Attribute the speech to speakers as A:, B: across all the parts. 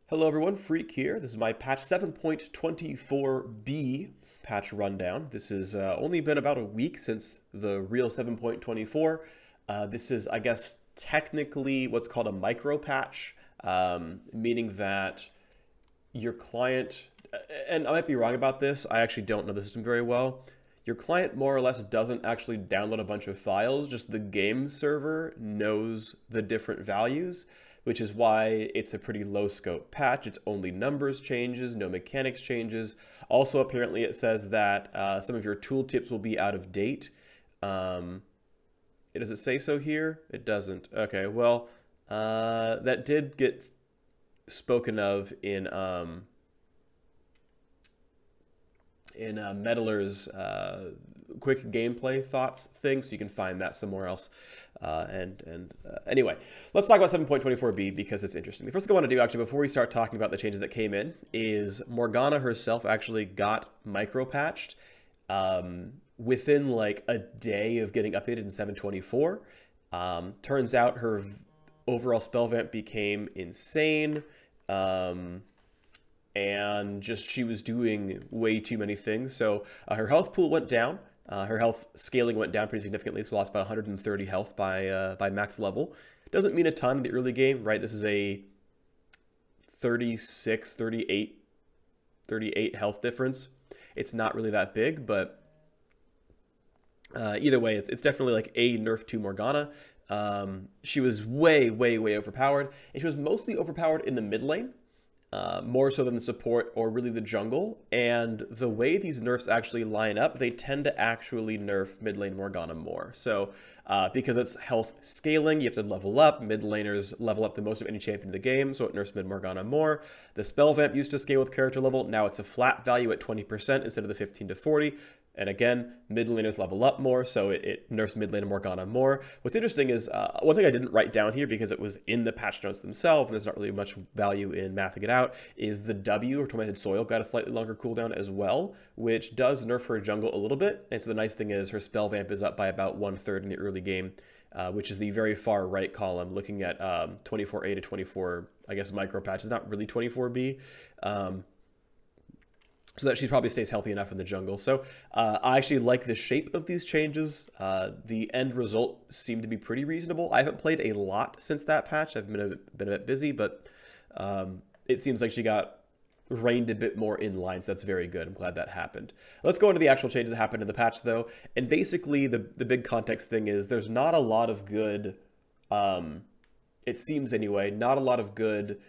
A: Hello everyone, Phreak here. This is my patch 7.24b patch rundown. This has only been about a week since the real 7.24. This is, I guess, technically what's called a micro patch, meaning that your client, and I might be wrong about this, I actually don't know the system very well. Your client more or less doesn't actually download a bunch of files, just the game server knows the different values, which is why it's a pretty low scope patch. It's only numbers changes, no mechanics changes. Also, apparently it says that some of your tooltips will be out of date. Does it say so here? It doesn't. Okay, well, that did get spoken of in Meddler's quick gameplay thoughts thing, so you can find that somewhere else. Anyway, let's talk about 7.24b because it's interesting. The first thing I want to do, actually, before we start talking about the changes that came in, is Morgana herself actually got micro-patched within like a day of getting updated in 7.24. Turns out her overall spell vamp became insane. And just she was doing way too many things. So her health pool went down. Her health scaling went down pretty significantly, so lost about 130 health by max level. Doesn't mean a ton in the early game, right? This is a 36, 38 health difference. It's not really that big, but either way, it's definitely like a nerf to Morgana. She was way overpowered, and she was mostly overpowered in the mid lane. More so than the support or really the jungle. And the way these nerfs actually line up, they tend to actually nerf mid lane Morgana more. So because it's health scaling, you have to level up. Mid laners level up the most of any champion in the game, so it nerfs mid Morgana more. The spell vamp used to scale with character level. Now it's a flat value at 20% instead of the 15 to 40. And again, mid laners level up more, so it nerfs mid laner Morgana more. What's interesting is, one thing I didn't write down here because it was in the patch notes themselves, and there's not really much value in mathing it out, is the W, or Tormented Soil, got a slightly longer cooldown as well, which does nerf her jungle a little bit. And so the nice thing is her spell vamp is up by about 1/3 in the early game, which is the very far right column, looking at 24A to 24, I guess, micro patch. It's not really 24B. So that she probably stays healthy enough in the jungle. So I actually like the shape of these changes. The end result seemed to be pretty reasonable. I haven't played a lot since that patch. I've been a bit busy, but it seems like she got reined a bit more in line, so that's very good. I'm glad that happened. Let's go into the actual changes that happened in the patch, though. And basically, the big context thing is there's not a lot of good, it seems anyway, not a lot of good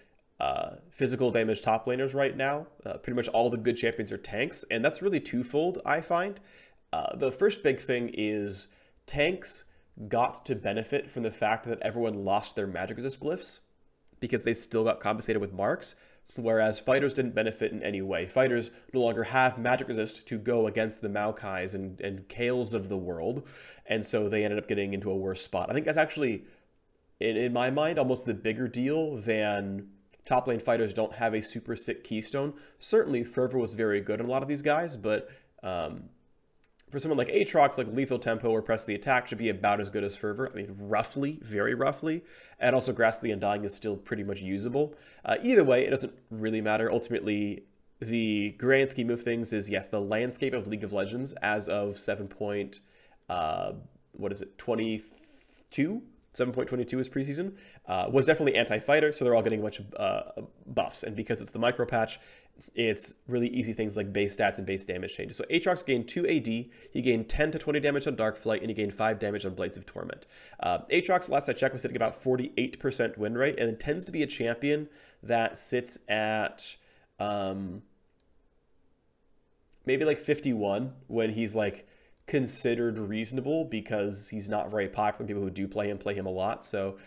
A: physical damage top laners right now. Pretty much all the good champions are tanks, and that's really twofold, I find. The first big thing is tanks got to benefit from the fact that everyone lost their magic resist glyphs because they still got compensated with marks, whereas fighters didn't benefit in any way. Fighters no longer have magic resist to go against the Maokais and Kales of the world, and so they ended up getting into a worse spot. I think that's actually, in my mind, almost the bigger deal than top lane fighters don't have a super sick keystone. Certainly, Fervor was very good on a lot of these guys, but for someone like Aatrox, like Lethal Tempo or Press the Attack should be about as good as Fervor. I mean, roughly, very roughly. And also, Grasping and Undying is still pretty much usable. Either way, it doesn't really matter. Ultimately, the grand scheme of things is, yes, the landscape of League of Legends as of 22? 7.22 is preseason, was definitely anti-fighter, so they're all getting a bunch of buffs. And because it's the micro patch, it's really easy things like base stats and base damage changes. So Aatrox gained 2 AD, he gained 10 to 20 damage on Darkflight, and he gained 5 damage on Blades of Torment. Aatrox, last I checked, was sitting about 48% win rate, and it tends to be a champion that sits at maybe like 51 when he's like considered reasonable, because he's not very popular. People who do play him a lot. So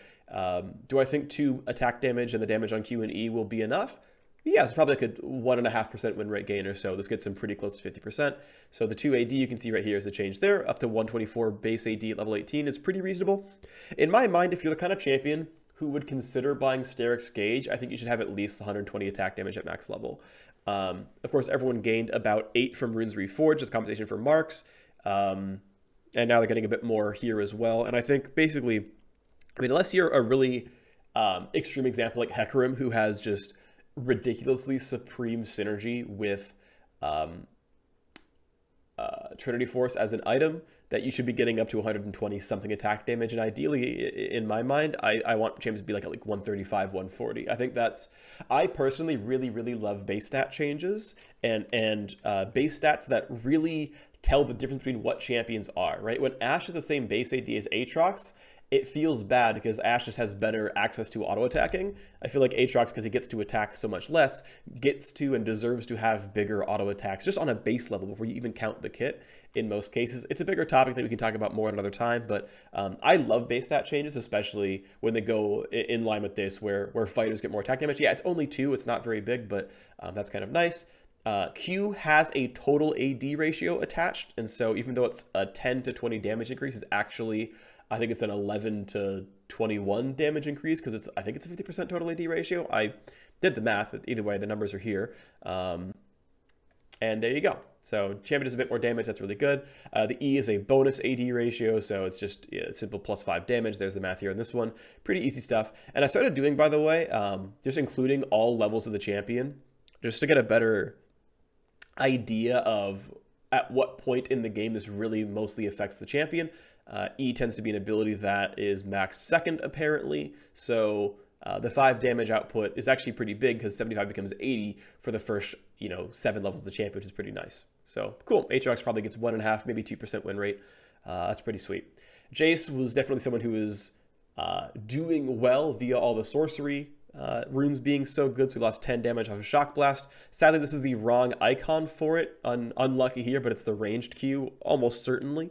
A: do I think 2 attack damage and the damage on Q and E will be enough? Yeah, it's probably like a 1.5% win rate gain or so. This gets him pretty close to 50%. So the 2 AD you can see right here is the change there. Up to 124 base AD at level 18 is pretty reasonable. In my mind, if you're the kind of champion who would consider buying Steric's Gauge, I think you should have at least 120 attack damage at max level. Of course, everyone gained about 8 from Runes Reforged as compensation for marks. And now they're getting a bit more here as well. And I think basically, I mean, unless you're a really extreme example like Hecarim, who has just ridiculously supreme synergy with um, Trinity Force as an item, that you should be getting up to 120 something attack damage. And ideally, in my mind, I want James to be like at like 135, 140. I think that's, I personally really, really love base stat changes and base stats that really tell the difference between what champions are, right? When Ashe is the same base AD as Aatrox, it feels bad because Ashe just has better access to auto attacking. I feel like Aatrox, because he gets to attack so much less, gets to and deserves to have bigger auto attacks just on a base level before you even count the kit in most cases. It's a bigger topic that we can talk about more another time, but I love base stat changes, especially when they go in line with this, where fighters get more attack damage. Yeah, it's only 2, it's not very big, but that's kind of nice. Q has a total AD ratio attached, and so even though it's a 10 to 20 damage increase, it's actually, I think it's an 11 to 21 damage increase because I think it's a 50% total AD ratio. I did the math. Either way, the numbers are here. And there you go. So champion does a bit more damage. That's really good. The E is a bonus AD ratio, so it's just simple +5 damage. There's the math here in this one. Pretty easy stuff. And I started doing, by the way, just including all levels of the champion, just to get a better idea of at what point in the game this really mostly affects the champion. E tends to be an ability that is maxed second, apparently. So the 5 damage output is actually pretty big because 75 becomes 80 for the first, 7 levels of the champion, which is pretty nice. So cool. Aatrox probably gets 1.5, maybe 2% win rate. That's pretty sweet. Jace was definitely someone who was doing well via all the sorcery runes being so good, so we lost 10 damage off of Shock Blast. Sadly, this is the wrong icon for it. Unlucky here, but it's the ranged Q, almost certainly.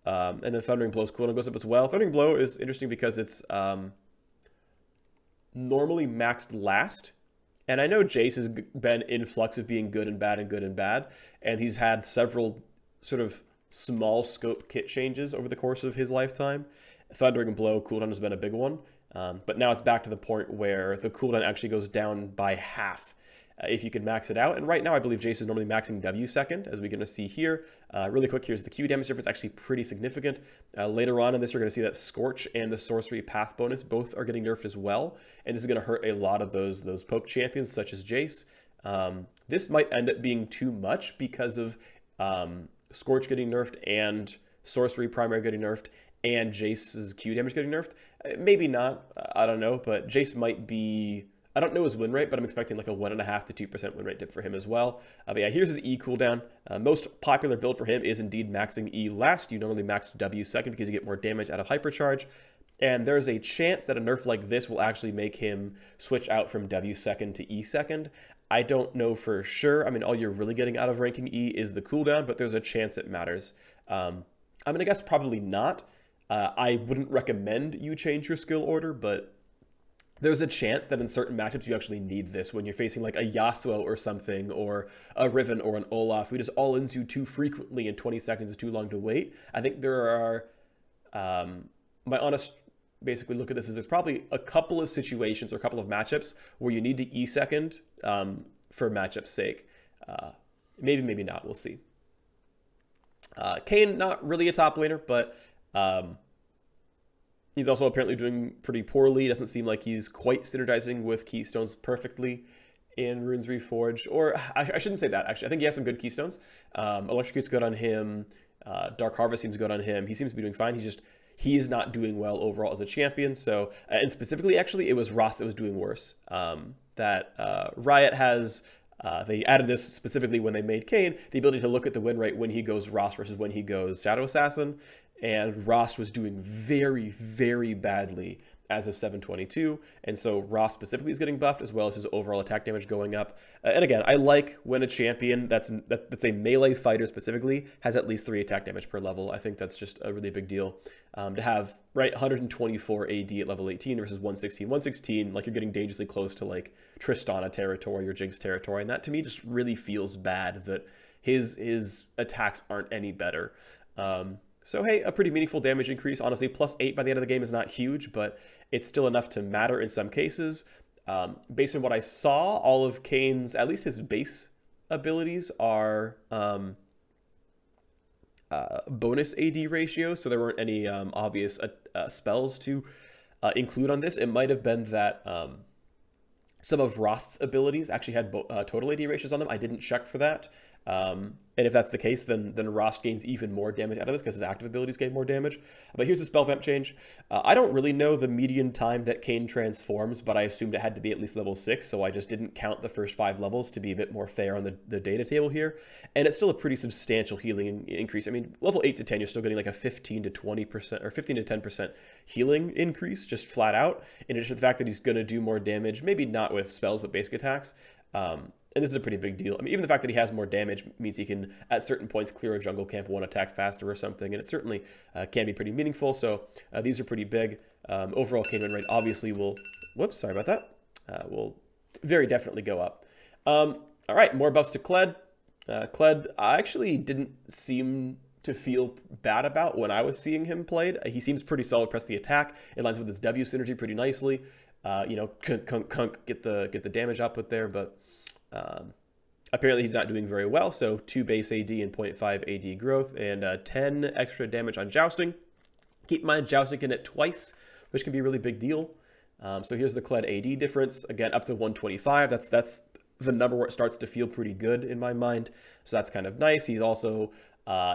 A: And then Thundering Blow's cooldown goes up as well. Thundering Blow is interesting because it's normally maxed last. And I know Jace has been in flux of being good and bad and good and bad. And he's had several sort of small scope kit changes over the course of his lifetime. Thundering Blow cooldown has been a big one. But now it's back to the point where the cooldown actually goes down by half if you can max it out. And right now, I believe Jace is normally maxing W second, as we're going to see here. Really quick, here's the Q damage difference, actually pretty significant. Later on in this, you're going to see that Scorch and the Sorcery Path bonus both are getting nerfed as well. And this is going to hurt a lot of those poke champions, such as Jace. This might end up being too much because of Scorch getting nerfed and Sorcery Primary getting nerfed and Jace's Q damage getting nerfed. Maybe not, I don't know, but Jace might be, I don't know his win rate, but I'm expecting like a 1.5 to 2% win rate dip for him as well. But yeah, here's his E cooldown. Most popular build for him is indeed maxing E last. You normally max W second because you get more damage out of Hypercharge. And there's a chance that a nerf like this will actually make him switch out from W second to E second. I don't know for sure. I mean, all you're really getting out of ranking E is the cooldown, but there's a chance it matters. I'm going to guess probably not. I wouldn't recommend you change your skill order, but there's a chance that in certain matchups you actually need this when you're facing like a Yasuo or something, or a Riven or an Olaf who just all-ins you too frequently and 20 seconds is too long to wait. I think there are, my honest basically look at this is there's probably a couple of situations or a couple of matchups where you need to E second for matchup's sake. Maybe, maybe not, we'll see. Kayn, not really a top laner, but he's also apparently doing pretty poorly. Doesn't seem like he's quite synergizing with Keystones perfectly in Runes Reforged. Or I shouldn't say that, actually. I think he has some good Keystones. Electrocute's good on him. Dark Harvest seems good on him. He seems to be doing fine. He is not doing well overall as a champion. So, and specifically, actually, it was Ross that was doing worse. Riot has... they added this specifically when they made Kayn, the ability to look at the win rate when he goes Ross versus when he goes Shadow Assassin. And Ross was doing very, very badly as of 722. And so Ross specifically is getting buffed, as well as his overall attack damage going up. And again, I like when a champion that's a melee fighter specifically has at least 3 attack damage per level. I think that's just a really big deal. To have, right, 124 AD at level 18 versus 116. 116, like you're getting dangerously close to like Tristana territory or Jinx territory. And that to me just really feels bad that his attacks aren't any better. So hey, a pretty meaningful damage increase. Honestly, +8 by the end of the game is not huge, but it's still enough to matter in some cases. Based on what I saw, all of Kayn's, at least his base abilities are bonus AD ratio, so there weren't any obvious spells to include on this. It might have been that Some of Rost's abilities actually had total AD ratios on them. I didn't check for that. And if that's the case, then Rost gains even more damage out of this because his active abilities gain more damage. But here's the spell vamp change. I don't really know the median time that Kayn transforms, but I assumed it had to be at least level 6, so I just didn't count the first 5 levels to be a bit more fair on the data table here. And it's still a pretty substantial healing increase. I mean, level 8 to 10, you're still getting like a 15 to 20% or 15 to 10% healing increase, just flat out. In addition to the fact that he's going to do more damage, maybe not with spells, but basic attacks. And this is a pretty big deal. I mean, even the fact that he has more damage means he can, at certain points, clear a jungle camp one attack faster or something, and it certainly can be pretty meaningful. So these are pretty big. Overall Kayn win rate obviously will, whoops, sorry about that, will very definitely go up. All right, more buffs to Kled. Kled, I actually didn't seem to feel bad about when I was seeing him played. He seems pretty solid, press the attack. It lines with his W synergy pretty nicely. You know, kunk, get the damage output there, but apparently he's not doing very well, so 2 base AD and 0.5 AD growth, and 10 extra damage on Jousting. Keep in mind, Jousting can hit twice, which can be a really big deal. So here's the Kled AD difference, again, up to 125. That's the number where it starts to feel pretty good in my mind, so that's kind of nice. He's also,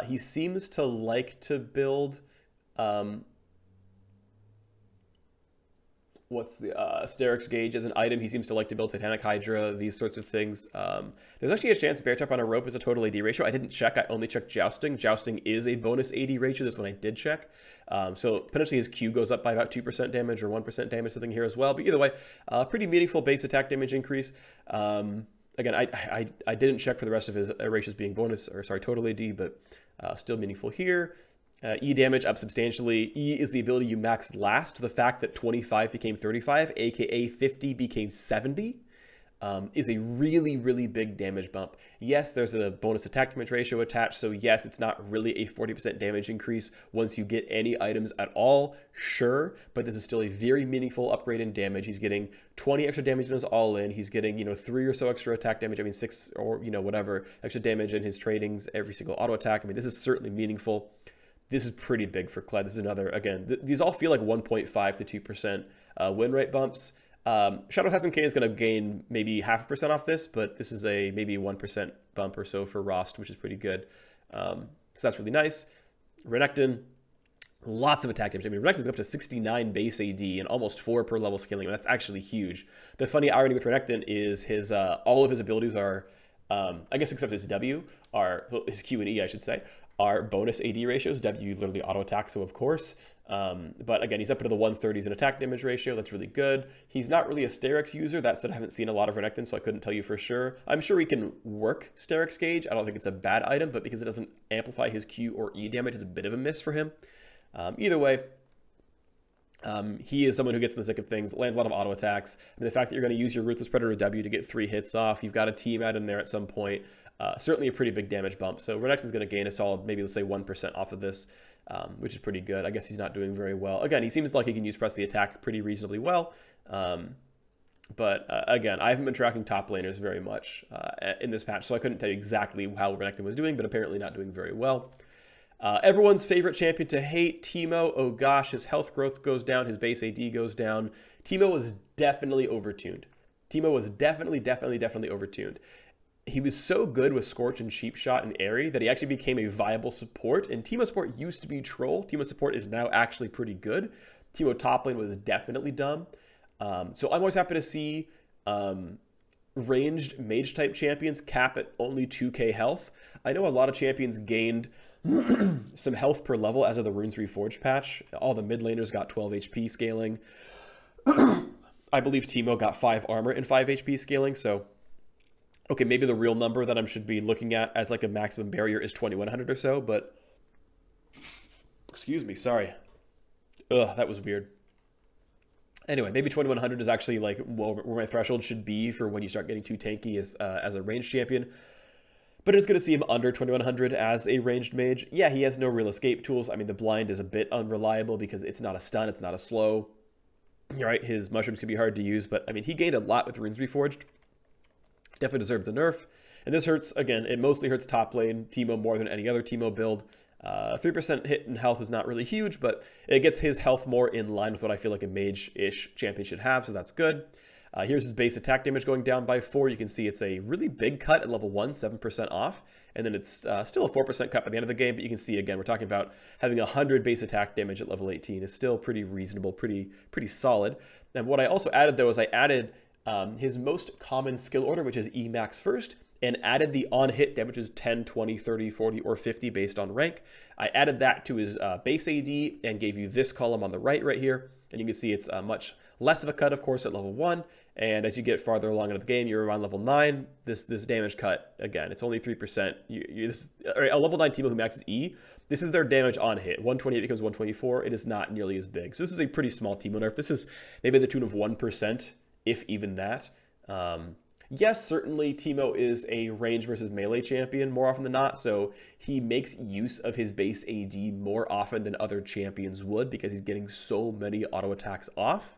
A: he seems to like to build, what's the Sterix Gauge as an item. He seems to like to build Titanic Hydra, these sorts of things. There's actually a chance Bear Trap on a rope is a total AD ratio. I didn't check. I only checked Jousting. Jousting is a bonus AD ratio. This one I did check. So potentially his Q goes up by about 2% damage or 1% damage, something here as well. But either way, pretty meaningful base attack damage increase. Again, I didn't check for the rest of his ratios being bonus, or sorry, total AD, but still meaningful here. E damage up substantially. E is the ability you max last. The fact that 25 became 35, aka 50 became 70, is a really, really big damage bump. Yes, there's a bonus attack damage ratio attached, so yes, it's not really a 40% damage increase once you get any items at all, sure, but this is still a very meaningful upgrade in damage. He's getting 20 extra damage in his all-in. He's getting, you know, 3 or so extra attack damage. I mean, 6 or, you know, whatever, extra damage in his tradings, every single auto attack. I mean, this is certainly meaningful. This is pretty big for Kled. This is another, again, these all feel like 1.5 to 2% win rate bumps. Shadow Assassin Kayn is going to gain maybe 0.5% off this, but this is a maybe 1% bump or so for Rost, which is pretty good. So that's really nice. Renekton, lots of attack damage. I mean, Renekton's up to 69 base AD and almost 4 per level scaling. That's actually huge. The funny irony with Renekton is his all of his abilities are, I guess except his W, are, well, his Q and E, I should say, are bonus AD ratios. W literally auto attack, so of course. But again, he's up into the 130s in attack damage ratio. That's really good. He's not really a Sterix user. That said, I haven't seen a lot of Renekton, so I couldn't tell you for sure. I'm sure he can work Sterix Gauge. I don't think it's a bad item, but because it doesn't amplify his Q or E damage, it's a bit of a miss for him. Either way, he is someone who gets in the thick of things, lands a lot of auto attacks. I mean, the fact that you're going to use your Ruthless Predator W to get 3 hits off, you've got a team out in there at some point, certainly a pretty big damage bump. So Renekton's going to gain a solid, maybe let's say 1% off of this, which is pretty good. I guess he's not doing very well. Again, he seems like he can use press the attack pretty reasonably well. But again, I haven't been tracking top laners very much in this patch, so I couldn't tell you exactly how Renekton was doing, but apparently not doing very well. Everyone's favorite champion to hate, Teemo. Oh gosh, his health growth goes down, his base AD goes down. Teemo was definitely overtuned. Teemo was definitely overtuned. He was so good with Scorch and Sheep Shot and Airy that he actually became a viable support, and Teemo support used to be troll. Teemo support is now actually pretty good. Teemo top lane was definitely dumb. So I'm always happy to see ranged mage type champions cap at only 2k health. I know a lot of champions gained some health per level as of the Runes Reforged patch. All the mid laners got 12 HP scaling. I believe Teemo got 5 armor and 5 HP scaling, so okay, maybe the real number that I should be looking at as like a maximum barrier is 2100 or so, but excuse me, sorry. Ugh, that was weird. Anyway, maybe 2100 is actually like where my threshold should be for when you start getting too tanky as a ranged champion. But it's going to see him under 2100 as a ranged mage. Yeah, he has no real escape tools. I mean, the blind is a bit unreliable because it's not a stun, it's not a slow. You're right, his mushrooms can be hard to use, but I mean, he gained a lot with Runes Reforged. Definitely deserved the nerf. And this hurts, again, it mostly hurts top lane Teemo more than any other Teemo build. 3% hit in health is not really huge, but it gets his health more in line with what I feel like a mage-ish champion should have, so that's good. Here's his base attack damage going down by 4. You can see it's a really big cut at level 1, 7% off. And then it's still a 4% cut by the end of the game. But you can see, again, we're talking about having 100 base attack damage at level 18 is still pretty reasonable, pretty solid. And what I also added, though, is I added his most common skill order, which is E max first, and added the on-hit damages 10, 20, 30, 40, or 50 based on rank. I added that to his base AD and gave you this column on the right here. And you can see it's much less of a cut, of course, at level 1. And as you get farther along into the game, you're around level 9. This damage cut, again, it's only 3%. A level 9 Teemo who maxes E, this is their damage on hit. 128 becomes 124. It is not nearly as big. So this is a pretty small Teemo nerf. This is maybe the tune of 1%, if even that. Yes, certainly Teemo is a range versus melee champion more often than not, so he makes use of his base AD more often than other champions would because he's getting so many auto attacks off.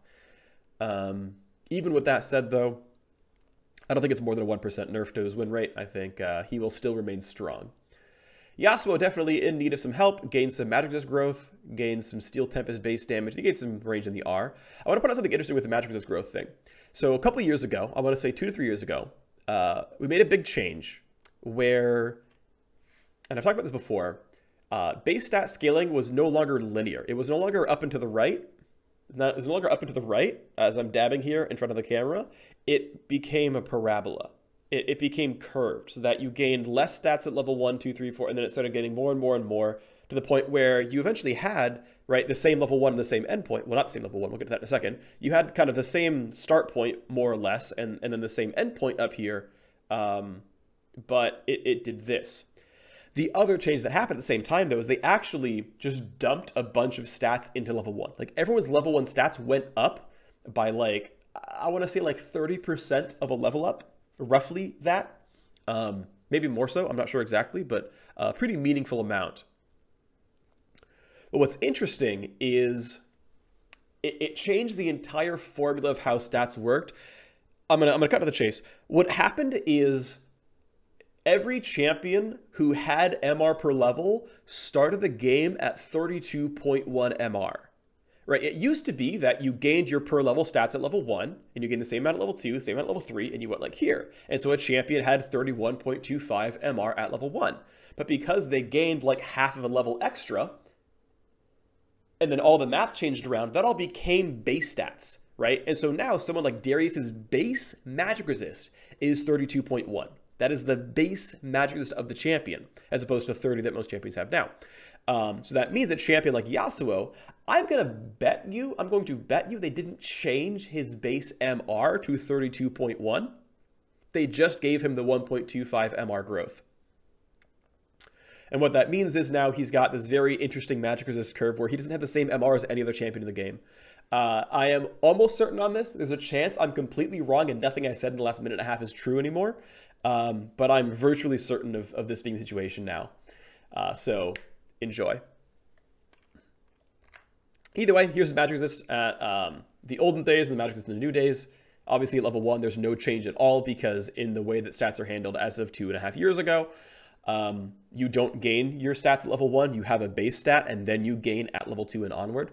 A: Even with that said, though, I don't think it's more than a 1% nerf to his win rate. I think he will still remain strong. Yasuo definitely in need of some help, gains some magic resist growth, gains some Steel Tempest base damage, he gains some range in the R. I want to point out something interesting with the magic resist growth thing. So a couple of years ago, I want to say 2 to 3 years ago, we made a big change where, and I've talked about this before, base stat scaling was no longer linear. It was no longer up and to the right. It was no longer up and to the right, as I'm dabbing here in front of the camera. It became a parabola. It became curved so that you gained less stats at level 1, 2, 3, 4, and then it started getting more and more and more to the point where you eventually had, right, the same level 1 and the same endpoint. Well, not the same level 1, we'll get to that in a second. You had kind of the same start point, more or less, and then the same endpoint up here, but it did this. The other change that happened at the same time, though, is they actually just dumped a bunch of stats into level 1. Like, everyone's level 1 stats went up by, like, I want to say, like, 30% of a level up. Roughly that, maybe more so, I'm not sure exactly, but a pretty meaningful amount. But what's interesting is it changed the entire formula of how stats worked. I'm gonna cut to the chase. What happened is every champion who had MR per level started the game at 32.1 MR. Right, it used to be that you gained your per level stats at level 1, and you gained the same amount at level 2, same amount at level 3, and you went like here. And so a champion had 31.25 MR at level 1. But because they gained like half of a level extra, and then all the math changed around, that all became base stats, right? And so now someone like Darius's base magic resist is 32.1. That is the base magic resist of the champion, as opposed to 30 that most champions have now. So that means a champion like Yasuo, I'm going to bet you they didn't change his base MR to 32.1. They just gave him the 1.25 MR growth. And what that means is now he's got this very interesting magic resist curve where he doesn't have the same MR as any other champion in the game. I am almost certain on this. There's a chance I'm completely wrong and nothing I said in the last minute and a half is true anymore. But I'm virtually certain of this being the situation now. So enjoy. Either way, here's the magic resist at the olden days and the magic resist in the new days. Obviously at level 1, there's no change at all because in the way that stats are handled as of 2.5 years ago, you don't gain your stats at level 1. You have a base stat and then you gain at level 2 and onward.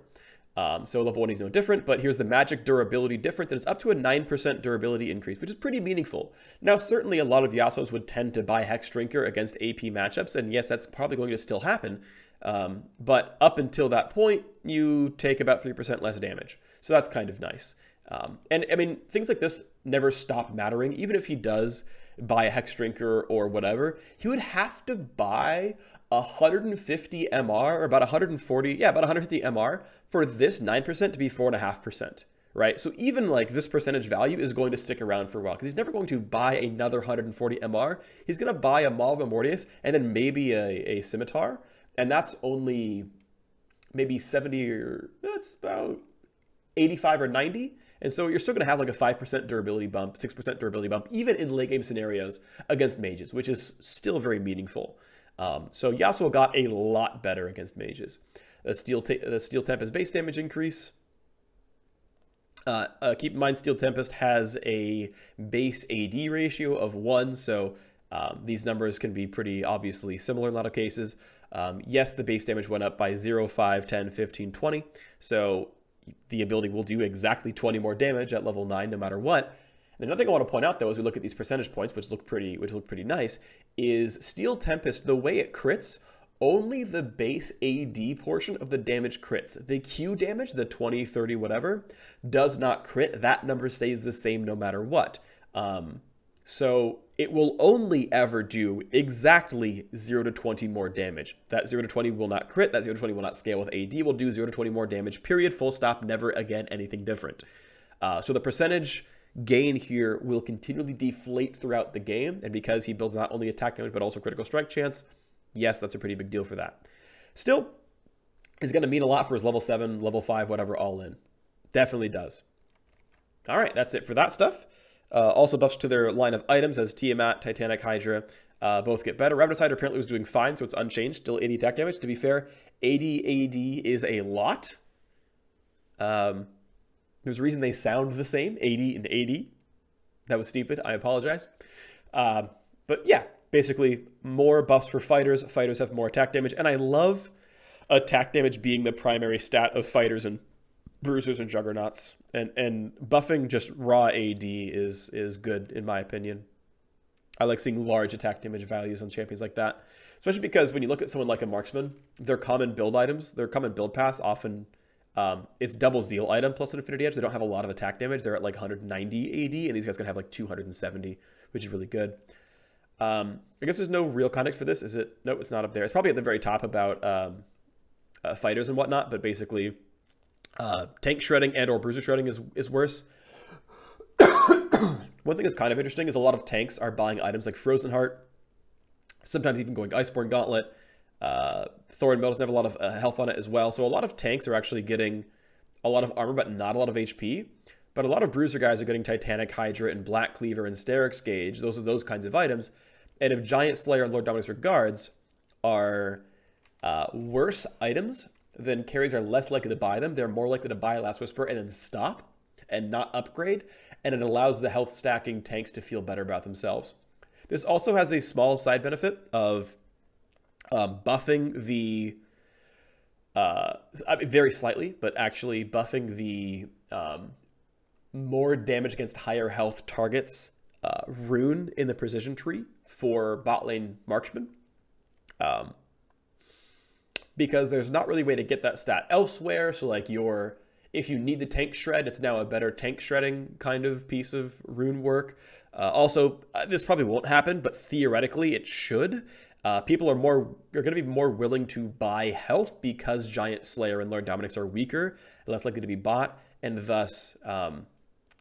A: So level 1 is no different, but here's the magic durability different. It's up to a 9% durability increase, which is pretty meaningful. Now, certainly a lot of Yasuos would tend to buy Hex Drinker against AP matchups, and yes, that's probably going to still happen. But up until that point, you take about 3% less damage. So that's kind of nice. And I mean, things like this never stop mattering. Even if he does buy a Hex Drinker or whatever, he would have to buy 150 MR, or about 140, yeah, about 150 MR for this 9% to be 4.5%, right? So even like this percentage value is going to stick around for a while because he's never going to buy another 140 MR. He's going to buy a Maul of Immortius and then maybe a Scimitar, and that's only maybe 70 or that's about 85 or 90. And so you're still going to have like a 5% durability bump, 6% durability bump, even in late game scenarios against mages, which is still very meaningful. So Yasuo got a lot better against mages. The Steel Tempest base damage increase. Keep in mind, Steel Tempest has a base AD ratio of 1, so these numbers can be pretty obviously similar in a lot of cases. Yes, the base damage went up by 0, 5, 10, 15, 20. So the ability will do exactly 20 more damage at level 9 no matter what. And another thing I want to point out, though, as we look at these percentage points, which look pretty nice, is Steel Tempest, the way it crits, only the base AD portion of the damage crits. The Q damage, the 20, 30, whatever, does not crit. That number stays the same no matter what. So it will only ever do exactly 0 to 20 more damage. That 0 to 20 will not crit. That 0 to 20 will not scale with AD. Will do 0 to 20 more damage, period, full stop, never again anything different. So the percentage gain here will continually deflate throughout the game. And because he builds not only attack damage, but also critical strike chance, yes, that's a pretty big deal for that. Still, it's going to mean a lot for his level 7, level 5, whatever, all in. Definitely does. All right, that's it for that stuff. Also buffs to their line of items as Tiamat, Titanic, Hydra both get better. Ravenous Hydra apparently was doing fine, so it's unchanged. Still 80 attack damage. To be fair, 80 AD is a lot. There's a reason they sound the same, 80 and 80. That was stupid. I apologize. But yeah, basically more buffs for fighters. Fighters have more attack damage. And I love attack damage being the primary stat of fighters and bruisers and juggernauts. And buffing just raw AD is good, in my opinion. I like seeing large attack damage values on champions like that. Especially because when you look at someone like a marksman, their common build items, their common build pass often... it's double zeal item plus an infinity edge. They don't have a lot of attack damage. They're at like 190 AD, and these guys can have like 270, which is really good. I guess there's no real context for this. Is it? No, it's not up there. It's probably at the very top about fighters and whatnot, but basically tank shredding and or bruiser shredding is worse. One thing that's kind of interesting is a lot of tanks are buying items like Frozen Heart, sometimes even going Iceborne Gauntlet. Thorn Mail doesn't have a lot of health on it as well. So a lot of tanks are actually getting a lot of armor, but not a lot of HP. But a lot of bruiser guys are getting Titanic, Hydra, and Black Cleaver and Sterix Gauge. Those are those kinds of items. And if Giant Slayer, Lord Dominus, or Guards are worse items, then carries are less likely to buy them. They're more likely to buy Last Whisper and then stop and not upgrade. And it allows the health stacking tanks to feel better about themselves. This also has a small side benefit of buffing the, very slightly, but actually buffing the more damage against higher health targets rune in the precision tree for bot lane marksman. Because there's not really a way to get that stat elsewhere. So like if you need the tank shred, it's now a better tank shredding kind of piece of rune work. Also, this probably won't happen, but theoretically it should. People are going to be more willing to buy health because Giant Slayer and Lord Dominix are weaker and less likely to be bought, and thus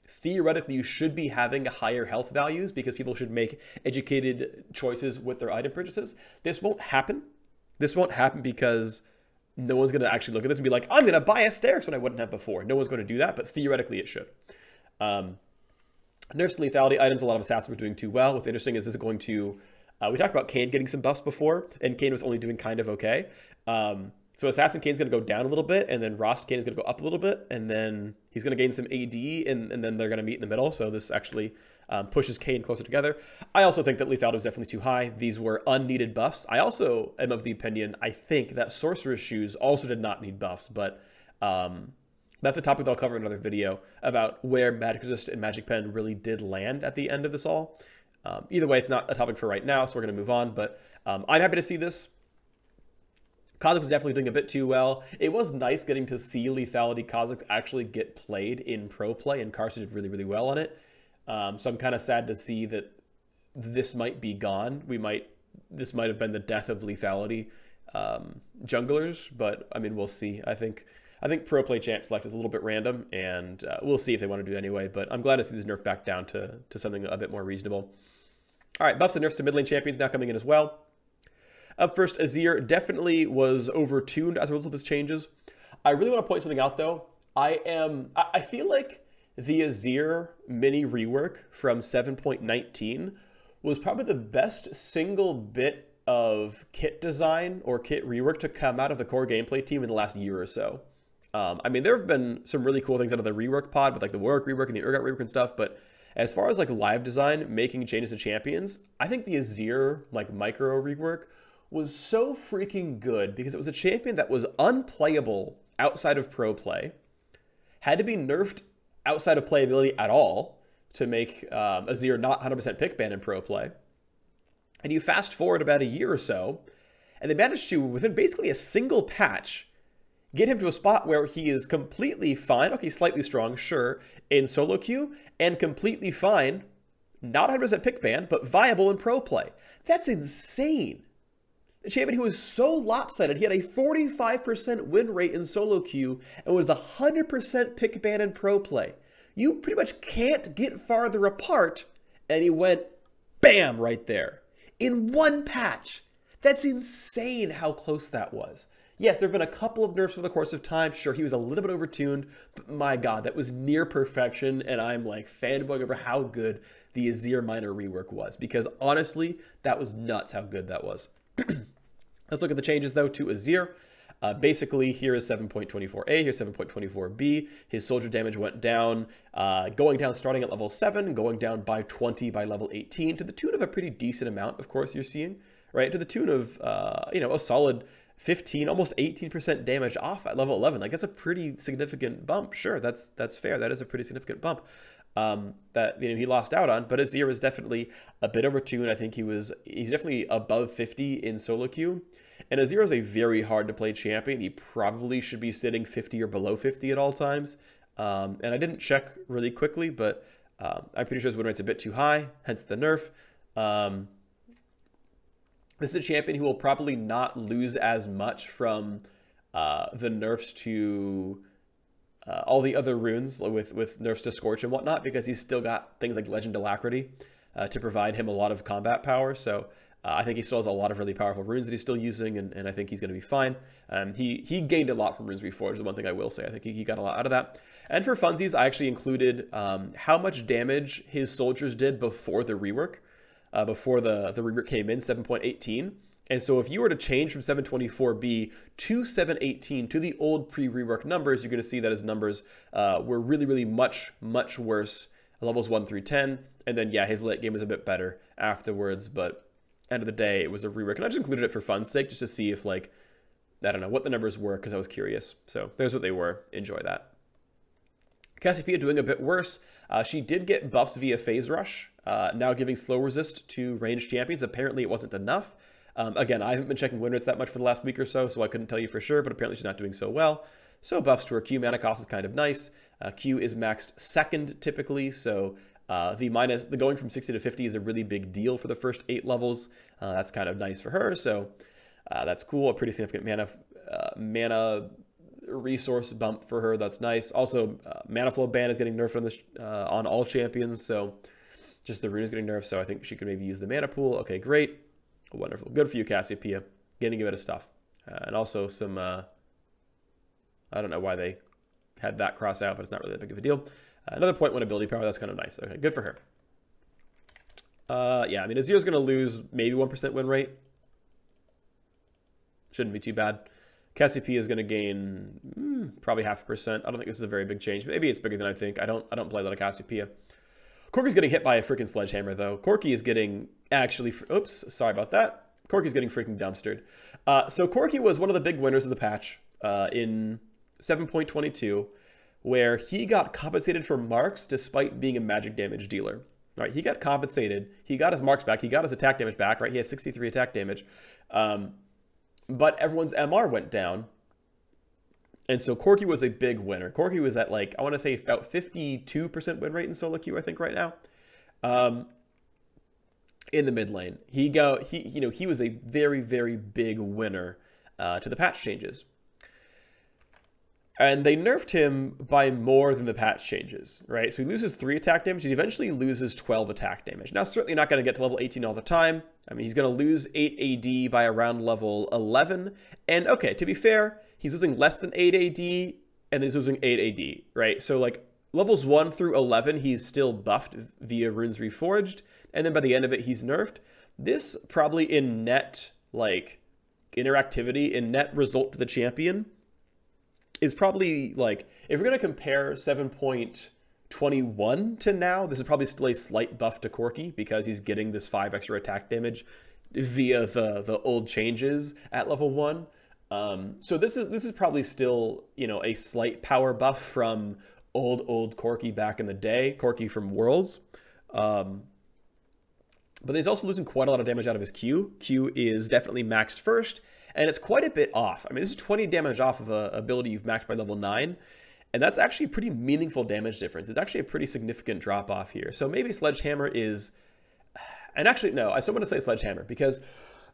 A: theoretically you should be having higher health values because people should make educated choices with their item purchases. This won't happen. This won't happen because no one's going to actually look at this and be like, I'm going to buy a Sterix when I wouldn't have before. No one's going to do that, but theoretically it should. Nerfs to lethality items, a lot of assassins were doing too well. What's interesting is this is going to... we talked about Kayn getting some buffs before, and Kayn was only doing kind of okay. So Assassin Kayn's going to go down a little bit, and then Rost Kayn is going to go up a little bit, and then he's going to gain some AD, and then they're going to meet in the middle. So this actually pushes Kayn closer together. I also think that lethality was definitely too high. These were unneeded buffs. I also am of the opinion, I think, that Sorcerer's Shoes also did not need buffs, but that's a topic that I'll cover in another video about where Magic Resist and Magic Pen really did land at the end of this all. Either way, it's not a topic for right now, so we're going to move on, but I'm happy to see this. Kha'Zix was definitely doing a bit too well. It was nice getting to see lethality Kha'Zix actually get played in pro play, and Karsa did really, really well on it. So I'm kind of sad to see that this might be gone. This might have been the death of lethality junglers, but I mean, we'll see. I think pro play champ select is a little bit random, and we'll see if they want to do it anyway, but I'm glad to see this nerf back down to something a bit more reasonable. All right, buffs and nerfs to mid lane champions now coming in as well. Up first, Azir definitely was over-tuned as a result of his changes. I really want to point something out, though. I feel like the Azir mini rework from 7.19 was probably the best single bit of kit design or kit rework to come out of the core gameplay team in the last year or so. I mean, there have been some really cool things out of the rework pod with like the Warwick rework and the Urgot rework and stuff, but as far as like live design, making changes to champions, I think the Azir like micro rework was so freaking good because it was a champion that was unplayable outside of pro play. had to be nerfed outside of playability at all to make Azir not 100% pick ban in pro play. And you fast forward about a year or so, and they managed to, within basically a single patch, get him to a spot where he is completely fine, okay, slightly strong, sure, in solo queue, and completely fine, not 100% pick ban, but viable in pro play. That's insane. The champion who was so lopsided, he had a 45% win rate in solo queue and was 100% pick ban in pro play. You pretty much can't get farther apart, and he went bam right there in one patch. That's insane how close that was. Yes, there have been a couple of nerfs over the course of time. Sure, he was a little bit overtuned, but my God, that was near perfection, and I'm like fanboying over how good the Azir minor rework was, because honestly, that was nuts how good that was. Let's look at the changes though to Azir. Basically, here is 7.24a, here's 7.24b. His soldier damage went down, going down starting at level 7, going down by 20 by level 18, to the tune of a pretty decent amount, of course, you're seeing, right? To the tune of, you know, a solid 15, almost 18% damage off at level 11. Like, that's a pretty significant bump. Sure, that's fair. That is a pretty significant bump that, you know, he lost out on. But Azir is definitely a bit overtuned. I think he's definitely above 50 in solo queue. And Azir is a very hard to play champion. He probably should be sitting 50 or below 50 at all times. And I didn't check really quickly, but I'm pretty sure his win rate's a bit too high, hence the nerf. This is a champion who will probably not lose as much from the nerfs to all the other runes with nerfs to Scorch and whatnot, because he's still got things like Legend Alacrity to provide him a lot of combat power. So I think he still has a lot of really powerful runes that he's still using, and I think he's going to be fine. He gained a lot from Runes Reforged, is the one thing I will say. I think he got a lot out of that. And for funsies, I actually included how much damage his soldiers did before the rework. Before the rework came in, 7.18. And so if you were to change from 724B to 718 to the old pre-rework numbers, you're going to see that his numbers were really, really much, much worse at levels 1 through 10. And then, yeah, his late game was a bit better afterwards, but end of the day, it was a rework. And I just included it for fun's sake, just to see if, like, I don't know, what the numbers were, because I was curious. So there's what they were. Enjoy that. Cassiopeia doing a bit worse. She did get buffs via Phase Rush, now giving slow resist to ranged champions. Apparently it wasn't enough. Again, I haven't been checking win rates that much for the last week or so I couldn't tell you for sure, but apparently she's not doing so well. So buffs to her Q mana cost is kind of nice. Q is maxed second typically, so the going from 60 to 50 is a really big deal for the first 8 levels. That's kind of nice for her, so that's cool. A pretty significant mana resource bump for her. That's nice. Also, mana flow ban is getting nerfed on this on all champions, so just the rune is getting nerfed, so I think she could maybe use the mana pool. Okay, great. Wonderful. Good for you, Cassiopeia. Getting a bit of stuff. And also some, I don't know why they had that cross out, but it's not really that big of a deal. Another 0.1 ability power. That's kind of nice. Okay, good for her. Yeah, I mean, Azir's going to lose maybe 1% win rate. Shouldn't be too bad. Cassiopeia is going to gain probably 0.5%. I don't think this is a very big change. Maybe it's bigger than I think. I don't play a lot of Cassiopeia. Corki's getting hit by a freaking sledgehammer, though. Corki is getting actually... Oops, sorry about that. Corki's getting freaking dumpstered. So Corki was one of the big winners of the patch in 7.22, where he got compensated for marks despite being a magic damage dealer. Right? He got compensated. He got his marks back. He got his attack damage back. Right? He has 63 attack damage. But everyone's MR went down. And so Corki was a big winner. Corki was at, like, I want to say about 52% win rate in solo queue, I think, right now. In the mid lane. He was a very, very big winner to the patch changes. And they nerfed him by more than the patch changes, right? So he loses 3 attack damage. He eventually loses 12 attack damage. Now, certainly not going to get to level 18 all the time. I mean, he's going to lose 8 AD by around level 11. And, okay, to be fair, he's losing less than 8 AD, and then he's losing 8 AD, right? So, like, levels 1 through 11, he's still buffed via Runes Reforged. And then by the end of it, he's nerfed. This probably in net, like, interactivity, in net result to the champion, is probably, like, if we're going to compare 7.21 to now, this is probably still a slight buff to Corki because he's getting this 5 extra attack damage via the old changes at level 1. So this is probably still, you know, a slight power buff from old Corki back in the day, Corki from Worlds. But he's also losing quite a lot of damage out of his Q. Q is definitely maxed first, and it's quite a bit off. I mean, this is 20 damage off of an ability you've maxed by level 9, and that's actually a pretty meaningful damage difference. It's actually a pretty significant drop off here. So maybe Sledgehammer is... And actually, no, I still want to say Sledgehammer, because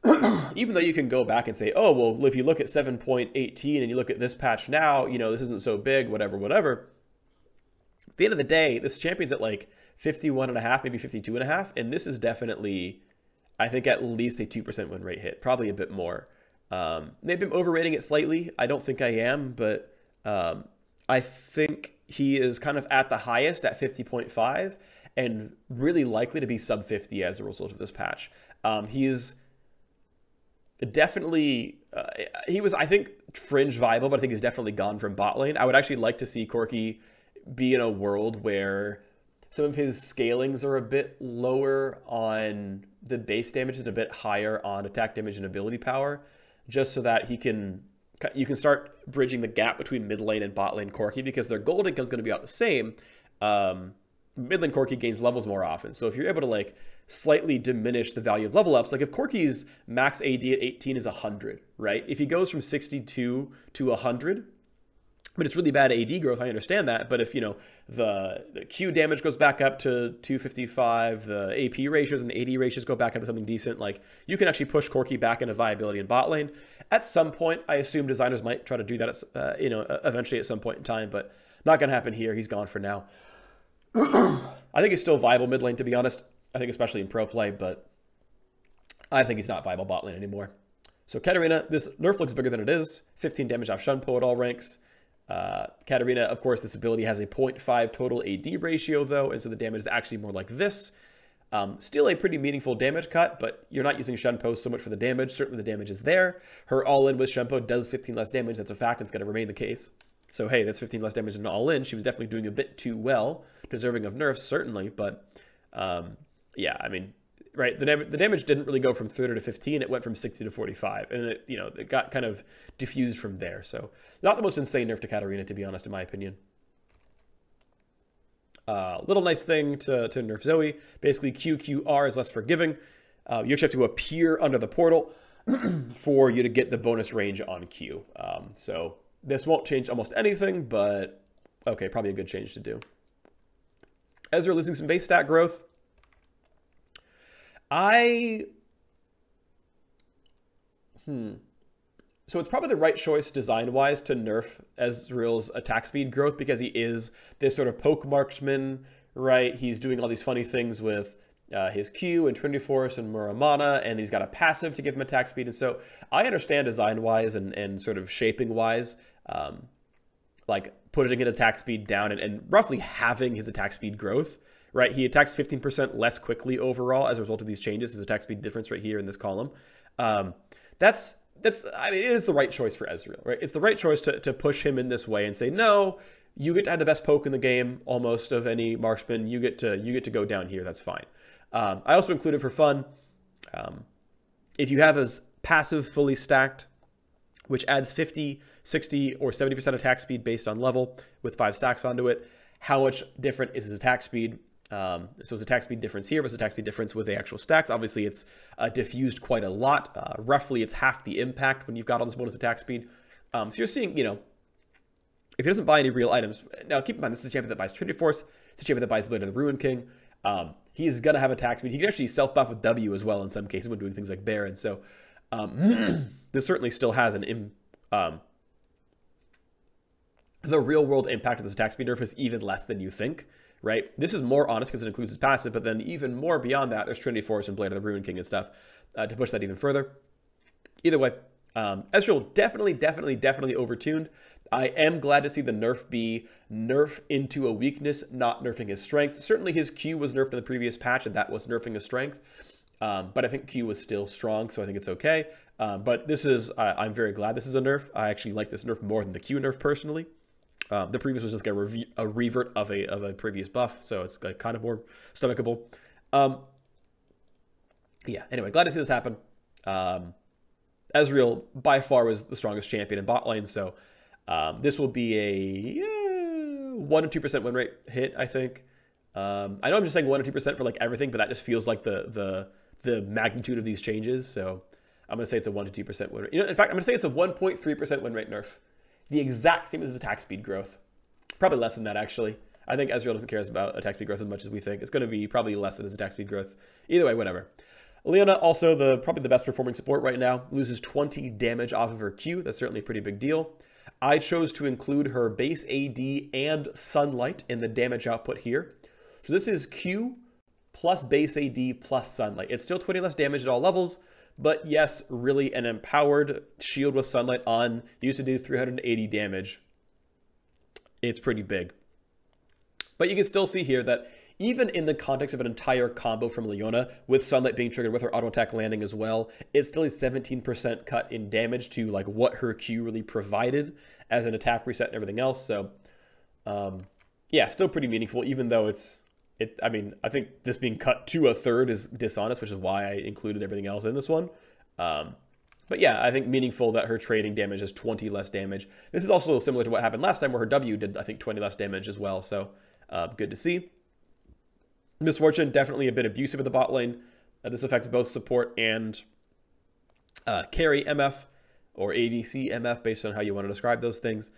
A: even though you can go back and say, oh, well, if you look at 7.18 and you look at this patch now, you know, this isn't so big, whatever, whatever. At the end of the day, this champion's at like 51.5, maybe 52.5, and this is definitely, I think, at least a 2% win rate hit, probably a bit more. Maybe I'm overrating it slightly. I don't think I am, but I think he is kind of at the highest at 50.5 and really likely to be sub 50 as a result of this patch. He's definitely, he was, I think, fringe viable, but I think he's definitely gone from bot lane. I would actually like to see Corki be in a world where some of his scalings are a bit lower on the base damage and a bit higher on attack damage and ability power, just so that you can start bridging the gap between mid lane and bot lane Corki, because their gold income is going to be about the same. Mid lane Corki gains levels more often, so if you're able to like slightly diminish the value of level ups, like if Corki's max AD at 18 is 100, right? If he goes from 62 to 100, but it's really bad AD growth, I understand that. But if, you know, the Q damage goes back up to 255, the AP ratios and the AD ratios go back up to something decent, like you can actually push Corki back into viability in bot lane. At some point, I assume designers might try to do that, you know, eventually at some point in time, but not going to happen here. He's gone for now. I think he's still viable mid lane, to be honest. I think especially in pro play, but I think he's not viable bot lane anymore. So Katarina, this nerf looks bigger than it is. 15 damage off Shunpo at all ranks. Katarina, of course, this ability has a 0.5 total AD ratio, though, and so the damage is actually more like this. Still a pretty meaningful damage cut, but you're not using Shunpo so much for the damage. Certainly the damage is there. Her all-in with Shunpo does 15 less damage. That's a fact, and it's going to remain the case. So, hey, that's 15 less damage than all-in. She was definitely doing a bit too well, deserving of nerfs, certainly, but yeah, I mean, right, the damage didn't really go from 30 to 15. It went from 60 to 45, and it, you know, it got kind of diffused from there. So not the most insane nerf to Katarina, to be honest, in my opinion. Little nice thing to nerf Zoe. Basically, QQR is less forgiving. You actually have to appear under the portal for you to get the bonus range on Q. So this won't change almost anything, but okay, probably a good change to do. Ezreal losing some base stat growth. So it's probably the right choice design-wise to nerf Ezreal's attack speed growth, because he is this sort of poke marksman, right? He's doing all these funny things with his Q and Trinity Force and Muramana, and he's got a passive to give him attack speed. And so I understand design-wise and sort of shaping-wise, like putting his attack speed down and roughly halving his attack speed growth. Right, he attacks 15% less quickly overall as a result of these changes. His attack speed difference right here in this column. That's I mean, it is the right choice for Ezreal, right? It's the right choice to push him in this way and say, no, you get to have the best poke in the game, almost of any marksman. You get to go down here. That's fine. I also included for fun, if you have his passive fully stacked, which adds 50, 60, or 70% attack speed based on level with 5 stacks onto it, how much different is his attack speed? So his attack speed difference here versus attack speed difference with the actual stacks. Obviously, it's diffused quite a lot. Roughly, it's half the impact when you've got all this bonus attack speed. So you're seeing, you know, if he doesn't buy any real items. Now, keep in mind, this is a champion that buys Trinity Force. It's a champion that buys Blade of the Ruin King. He's going to have attack speed. He can actually self-buff with W as well in some cases when doing things like Baron. So this certainly still has an... the real-world impact of this attack speed nerf is even less than you think. Right? This is more honest because it includes his passive, but then even more beyond that, there's Trinity Force and Blade of the Ruin King and stuff to push that even further. Either way, Ezreal definitely overtuned. I am glad to see the nerf be nerf into a weakness, not nerfing his strength. Certainly his Q was nerfed in the previous patch, and that was nerfing his strength. But I think Q was still strong, so I think it's okay. But this is, I'm very glad this is a nerf. I actually like this nerf more than the Q nerf personally. The previous was just a revert of a previous buff, so it's kind of more stomachable. Yeah, anyway, glad to see this happen. Ezreal by far was the strongest champion in bot lane, so this will be a 1 to 2% win rate hit, I think. I know I'm just saying 1 to 2% for like everything, but that just feels like the magnitude of these changes. So I'm going to say it's a 1 to 2% win rate. In fact, I'm going to say it's a 1.3% win rate nerf. The exact same as attack speed growth. Probably less than that, actually. I think Ezreal doesn't care about attack speed growth as much as we think. It's going to be probably less than his attack speed growth. Either way, whatever. Leona, also probably the best performing support right now, loses 20 damage off of her Q. That's certainly a pretty big deal. I chose to include her base AD and Sunlight in the damage output here. So this is Q plus base AD plus Sunlight. It's still 20 less damage at all levels, but yes, really an empowered shield with Sunlight on used to do 380 damage. It's pretty big. But you can still see here that even in the context of an entire combo from Leona, with Sunlight being triggered with her auto attack landing as well, it's still a 17% cut in damage to like what her Q really provided as an attack reset and everything else. So yeah, still pretty meaningful, even though I mean, I think this being cut to a third is dishonest, which is why I included everything else in this one. But yeah, I think meaningful that her trading damage is 20 less damage. This is also similar to what happened last time where her W did, I think, 20 less damage as well. So good to see. Miss Fortune, definitely a bit abusive in the bot lane. This affects both support and carry MF or ADC MF based on how you want to describe those things.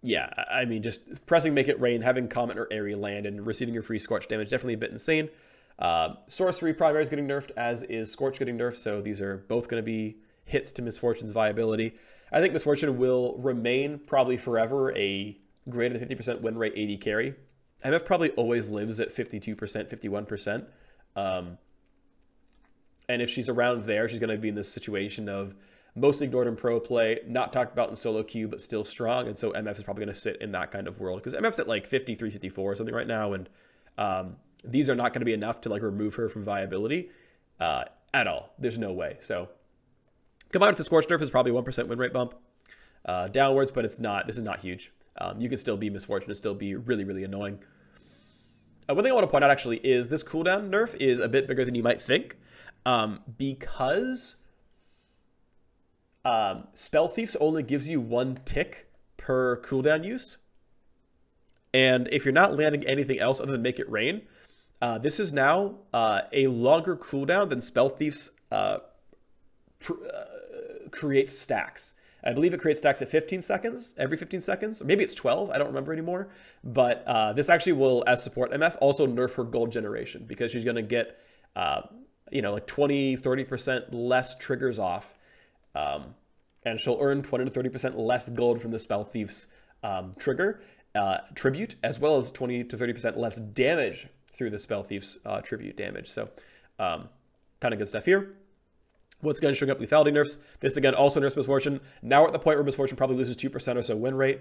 A: Yeah, I mean, just pressing Make It Rain, having Comet or Airy land, and receiving your free Scorch damage, definitely a bit insane. Sorcery primary is getting nerfed, as is Scorch getting nerfed, so these are both going to be hits to Miss Fortune's viability. I think Miss Fortune will remain probably forever a greater than 50% win rate AD carry. MF probably always lives at 52%, 51%. And if she's around there, she's going to be in this situation of mostly ignored in pro play, not talked about in solo queue, but still strong. And so MF is probably going to sit in that kind of world, because MF's at like 53, 54 or something right now. And these are not going to be enough to like remove her from viability at all. There's no way. So combined with the Scorch nerf is probably 1% win rate bump downwards, but it's not. This is not huge. You can still be Miss Fortune and still be really, really annoying. One thing I want to point out actually is this cooldown nerf is a bit bigger than you might think, because Spell Thieves only gives you 1 tick per cooldown use. And if you're not landing anything else other than Make It Rain, this is now a longer cooldown than Spell Thieves creates stacks. I believe it creates stacks at 15 seconds, every 15 seconds. Or maybe it's 12, I don't remember anymore. But this actually will, as support MF, also nerf her gold generation, because she's going to get, like 20, 30% less triggers off. And she'll earn 20 to 30% less gold from the Spell Thieves tribute, as well as 20 to 30% less damage through the Spell Thieves tribute damage. So kind of good stuff here. Once again, showing up lethality nerfs. This again also nerfs Miss Fortune. Now we're at the point where Miss Fortune probably loses 2% or so win rate.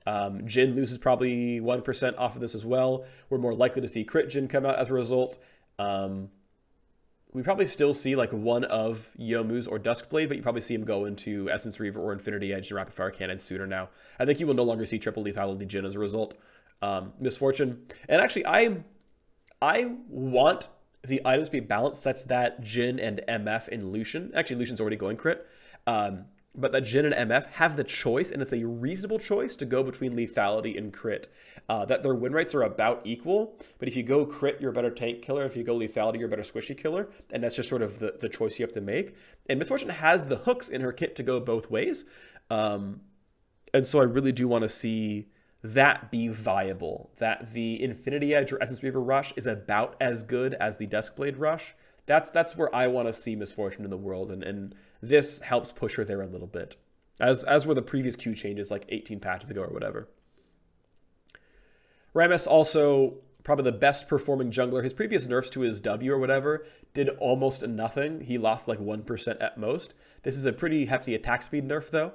A: Jhin loses probably 1% off of this as well. We're more likely to see crit Jhin come out as a result. We probably still see like one of Yomu's or Duskblade, but you probably see him go into Essence Reaver or Infinity Edge and Rapid Fire Cannon sooner now. I think you will no longer see triple lethality Jhin as a result. Miss Fortune. And actually, I want the items to be balanced such that Jhin and MF and Lucian, actually Lucian's already going crit, but that Jhin and MF have the choice, and it's a reasonable choice to go between lethality and crit. That their win rates are about equal, but if you go crit, you're a better tank killer. If you go lethality, you're a better squishy killer, and that's just sort of the choice you have to make. And Miss Fortune has the hooks in her kit to go both ways, and so I really do want to see that be viable, that the Infinity Edge or Essence Reaver rush is about as good as the Duskblade rush. That's where I want to see Miss Fortune in the world, and this helps push her there a little bit, as were the previous Q changes like 18 patches ago or whatever. Rammus also probably the best performing jungler. His previous nerfs to his W or whatever did almost nothing. He lost like 1% at most. This is a pretty hefty attack speed nerf though.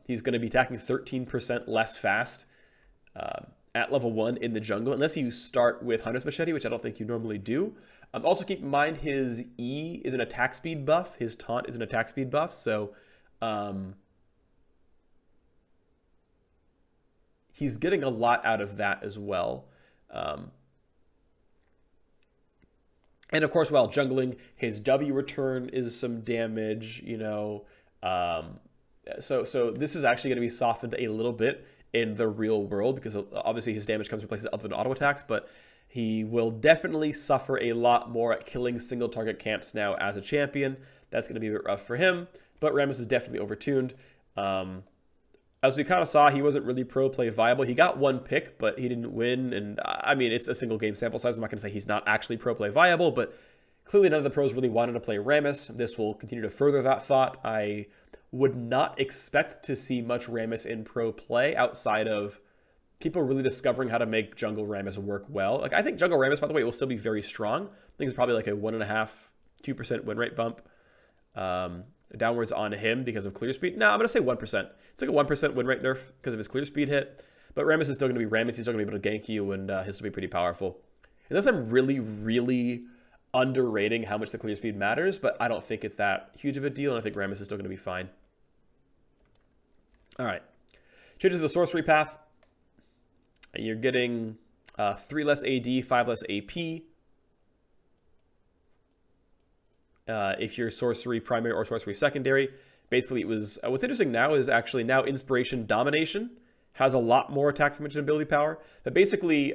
A: He's going to be attacking 13% less fast at level 1 in the jungle, unless you start with Hunter's Machete, which I don't think you normally do. Also keep in mind his E is an attack speed buff. His taunt is an attack speed buff, so he's getting a lot out of that as well. And of course, while jungling, his W return is some damage, you know. So this is actually going to be softened a little bit in the real world because obviously his damage comes from places other than auto attacks, but he will definitely suffer a lot more at killing single target camps now as a champion. That's going to be a bit rough for him, but Rammus is definitely overtuned. As we kind of saw, he wasn't really pro play viable. He got one pick, but he didn't win. And I mean, it's a single game sample size. I'm not going to say he's not actually pro play viable, but clearly none of the pros really wanted to play Rammus. This will continue to further that thought. I would not expect to see much Rammus in pro play outside of people really discovering how to make jungle Rammus work well. Like, I think jungle Rammus, by the way, will still be very strong. I think it's probably like a 1.5%, 2% win rate bump downwards on him because of clear speed. No, I'm going to say 1%. It's like a 1% win rate nerf because of his clear speed hit. But Rammus is still going to be Rammus. He's still going to be able to gank you, and he'll still be pretty powerful. Unless I'm really, really underrating how much the clear speed matters, but I don't think it's that huge of a deal, and I think Rammus is still going to be fine. All right. Changes to the sorcery path. You're getting 3 less AD, 5 less AP. If you're sorcery primary or sorcery secondary. Basically, it was what's interesting now is actually now Inspiration Domination has a lot more attack damage and ability power. But basically,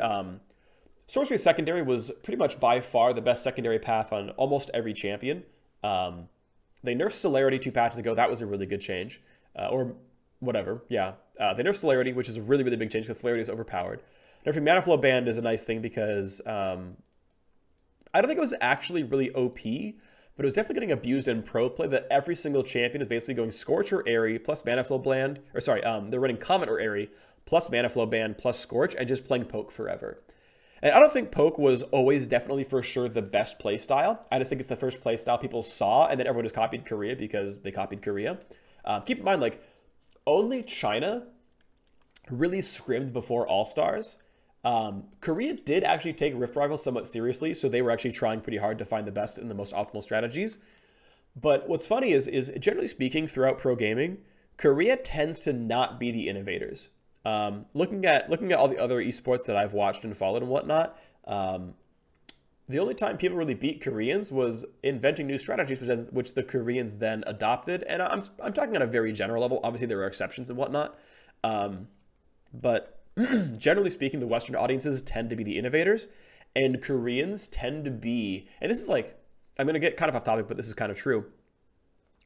A: sorcery secondary was pretty much by far the best secondary path on almost every champion. They nerfed Celerity 2 patches ago. That was a really good change. Or whatever, yeah. They nerfed Celerity, which is a really, really big change because Celerity is overpowered. Nerfing Mana Flow Band is a nice thing because I don't think it was actually really OP, but it was definitely getting abused in pro play that every single champion is basically going Scorch or Airy plus Mana Flow Band, or sorry, they're running Comet or Airy plus Mana Flow Band plus Scorch and just playing Poke forever. And I don't think Poke was always definitely for sure the best play style. I just think it's the first play style people saw, and then everyone just copied Korea because they copied Korea. Keep in mind, like, only China really scrimmed before All-Stars. Korea did actually take Rift Rivals somewhat seriously, so they were actually trying pretty hard to find the best and the most optimal strategies. But what's funny is generally speaking, throughout pro gaming, Korea tends to not be the innovators. Looking at all the other esports that I've watched and followed and whatnot, the only time people really beat Koreans was inventing new strategies, which the Koreans then adopted. And I'm talking on a very general level. Obviously, there are exceptions and whatnot, but generally speaking, the Western audiences tend to be the innovators, and Koreans tend to be, and this is like, I'm going to get kind of off topic, but this is kind of true.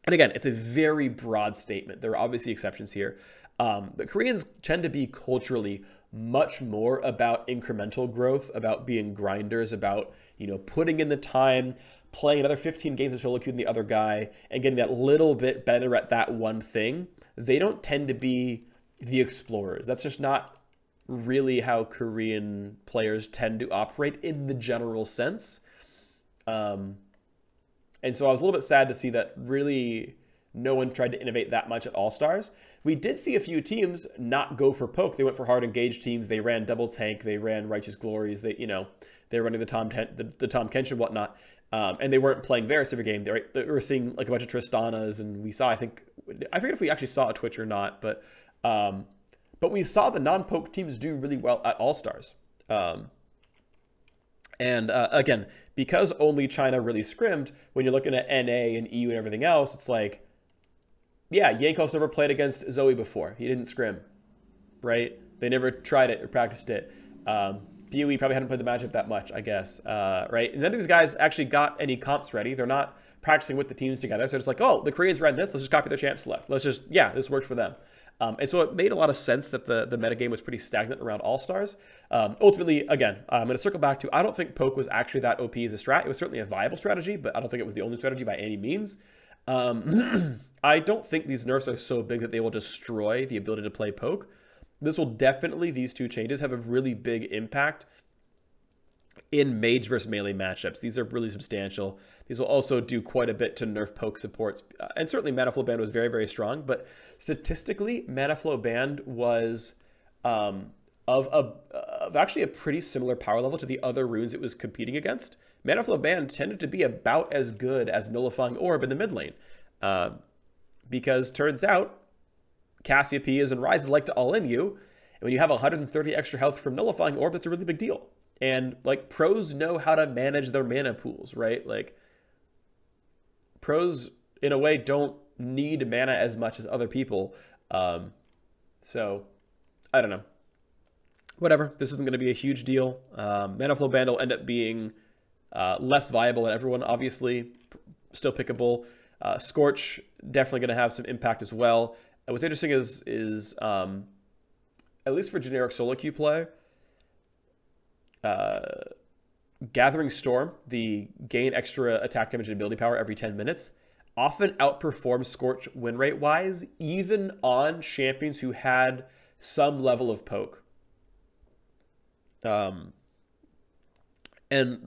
A: And again, it's a very broad statement. There are obviously exceptions here. But Koreans tend to be culturally much more about incremental growth, about being grinders, about, you know, putting in the time, playing another 15 games of solo queue than the other guy, and getting that little bit better at that one thing. They don't tend to be the explorers. That's just not really how Korean players tend to operate in the general sense. And so I was a little bit sad to see that really no one tried to innovate that much at All-Stars. We did see a few teams not go for poke. They went for hard engaged teams. They ran double tank. They ran Righteous Glories. They were running the Tom Kenshin and whatnot. And they weren't playing Varus every game. They were seeing like a bunch of Tristanas, and we saw, I forget if we actually saw a Twitch or not, but we saw the non-poke teams do really well at All-Stars. Again, because only China really scrimmed, when you're looking at NA and EU and everything else, it's like, yeah, Yankos never played against Zoe before. He didn't scrim, right? They never tried it or practiced it. BOE probably hadn't played the matchup that much, I guess, right? And none of these guys actually got any comps ready. They're not practicing with the teams together. So it's like, oh, the Koreans ran this. Let's just copy their champ select. This works for them. And so it made a lot of sense that the metagame was pretty stagnant around All-Stars. Ultimately, again, I'm going to circle back to, I don't think poke was actually that OP as a strat. It was certainly a viable strategy, but I don't think it was the only strategy by any means. I don't think these nerfs are so big that they will destroy the ability to play poke. These two changes have a really big impact in mage versus melee matchups. These are really substantial. These will also do quite a bit to nerf poke supports. And certainly Mana Flow Band was very, very strong, but statistically, Mana Flow Band was of actually a pretty similar power level to the other runes it was competing against. Mana Flow Band tended to be about as good as Nullifying Orb in the mid lane. Because turns out, Cassiopeias and Rises like to all-in you, and when you have 130 extra health from Nullifying Orb, that's a really big deal. And like pros know how to manage their mana pools, right? Like pros in a way don't need mana as much as other people. So I don't know. Whatever. This isn't going to be a huge deal. Mana flow band will end up being less viable than everyone, obviously. Still pickable. Scorch definitely going to have some impact as well. And what's interesting is at least for generic solo queue play, Gathering Storm, the gain extra attack damage and ability power every 10 minutes, often outperforms Scorch win rate wise, even on champions who had some level of poke. And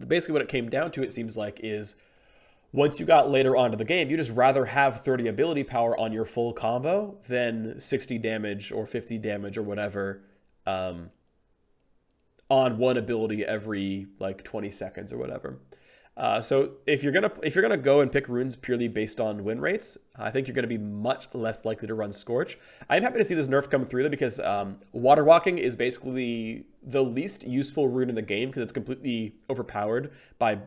A: basically what it came down to, it seems like, is once you got later on to the game, you just rather have 30 ability power on your full combo than 60 damage or 50 damage or whatever on one ability every like 20 seconds or whatever. So if you're gonna go and pick runes purely based on win rates, I think you're gonna be much less likely to run Scorch. I'm happy to see this nerf come through though, because Water Walking is basically the least useful rune in the game because it's completely overpowered by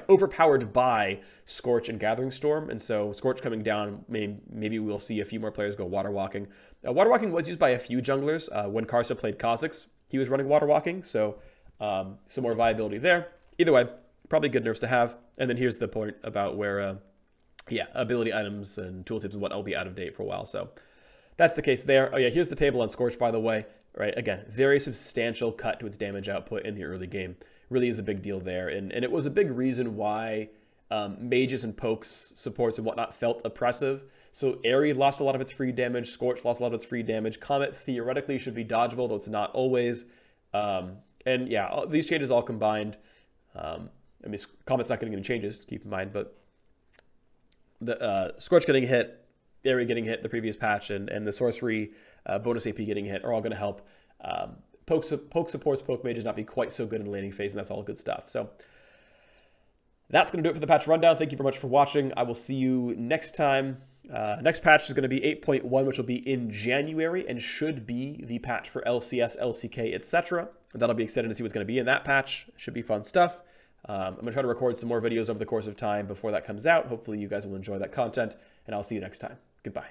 A: overpowered by Scorch and Gathering Storm, and so Scorch coming down, maybe we'll see a few more players go Water Walking. Water Walking was used by a few junglers when Karsa played Kha'Zix. He was running Water Walking, so some more viability there. Either way, probably good nerfs to have. And then here's the point about where, ability items and tooltips and whatnot will be out of date for a while. So that's the case there. Oh yeah, here's the table on Scorch, by the way. Right, again, very substantial cut to its damage output in the early game. Really is a big deal there. And it was a big reason why mages and pokes, supports and whatnot felt oppressive. So Aerie lost a lot of its free damage. Scorch lost a lot of its free damage. Comet theoretically should be dodgeable, though it's not always. And yeah, these changes all combined. I mean, Comet's not getting any changes, keep in mind, but the Scorch getting hit, Aerie getting hit the previous patch, and the Sorcery bonus AP getting hit are all going to help poke supports, poke mages not be quite so good in the laning phase, and that's all good stuff. So that's going to do it for the patch rundown. Thank you very much for watching. I will see you next time. Next patch is going to be 8.1, which will be in January and should be the patch for LCS, LCK, etc. And that'll be excited to see what's going to be in that patch. Should be fun stuff. I'm going to try to record some more videos over the course of time before that comes out. Hopefully you guys will enjoy that content, and I'll see you next time. Goodbye.